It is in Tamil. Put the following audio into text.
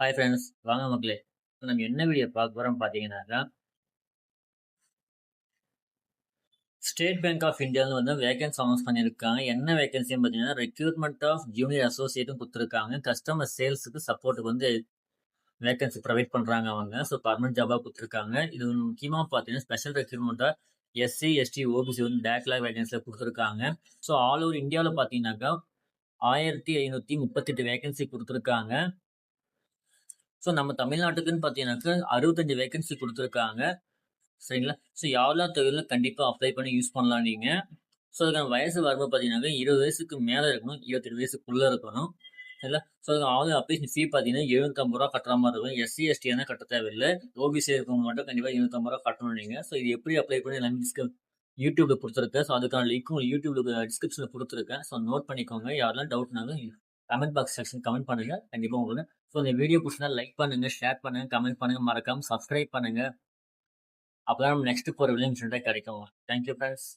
ஹாய் ஃப்ரெண்ட்ஸ், வாங்க மக்களே. இப்ப நம்ம என்ன வீடியோ பார்க்க போறோம் பார்த்தீங்கன்னாக்கா, ஸ்டேட் பேங்க் ஆஃப் இந்தியால வந்து வேகன்சி அனௌன்ஸ் பண்ணியிருக்காங்க. என்ன வேகன்சின்னு பார்த்தீங்கன்னா, ரெக்ரூட்மெண்ட் ஆஃப் ஜூனியர் அசோசியேட்டும் குடுத்துருக்காங்க. கஸ்டமர் சேல்ஸுக்கு சப்போர்ட்டுக்கு வந்து வேகன்சி ப்ரொவைட் பண்றாங்க அவங்க. ஸோ பர்மனன்ட் ஜாபா குடுத்துருக்காங்க. இது முக்கியமா பார்த்தீங்கன்னா, ஸ்பெஷல் ரெக்ரூட்மெண்ட்டா எஸ்சி, எஸ்டி, ஓபிசி வந்து பேக்லாக் வேகன்சில குடுத்துருக்காங்க. ஸோ ஆல் ஓவர் இந்தியாவுல பார்த்தீங்கன்னாக்கா, 1538 வேகன்சி குடுத்துருக்காங்க. ஸோ நம்ம தமிழ்நாட்டுக்குன்னு பார்த்தீங்கன்னாக்கா, 65 வேகன்சி குடுத்துருக்காங்க. சரிங்களா? ஸோ யாரெல்லாம் தேவையில்ல கண்டிப்பா அப்ளை பண்ணி யூஸ் பண்ணலாம் நீங்க. ஸோ அதுக்கான வயசு வரம்பு பார்த்தீங்கன்னாக்க 20 வயசுக்கு மேல இருக்கணும். 28 வயசுக்குள்ள இருக்கணும். சரிங்களா? ஸோ அதுக்கு ஆன்லைன் அப்ளிகேஷன் ஃபீ பார்த்தீங்கன்னா ரூ. 750 கட்டுற மாரி இருக்கும். எஸ்சி, எஸ்டி ஆனா கட்ட தேவையில்ல. ஓபிசி இருக்கவங்க மட்டும் கண்டிப்பா ரூ. 750 கட்டணும் நீங்க. ஸோ இது எப்படி அப்ளை பண்ணி எல்லாமே யூடியூப்ல குடுத்துருக்கேன். ஸோ அதுக்கான லிங்க்கும் யூடியூப்ல டிஸ்கிரிப்ஷன்ல குடுத்துருக்கேன். ஸோ நோட் பண்ணிக்கோங்க. யாரெல்லாம் டவுட்னாலும் கமெண்ட் பாக்ஸ் செக்ஷன் கமெண்ட் பண்ணுங்க. கண்டிப்பா உங்களுக்கு ஸோ இந்த வீடியோ புடிச்சிருந்தா லைக் பண்ணுங்க, ஷேர் பண்ணுங்க, கமெண்ட் பண்ணுங்க. மறக்காம சப்ஸ்கிரைப் பண்ணுங்க. அப்பதான் நம்ம நெக்ஸ்ட் போற வீடியோ கிடைக்கும். Thank you friends.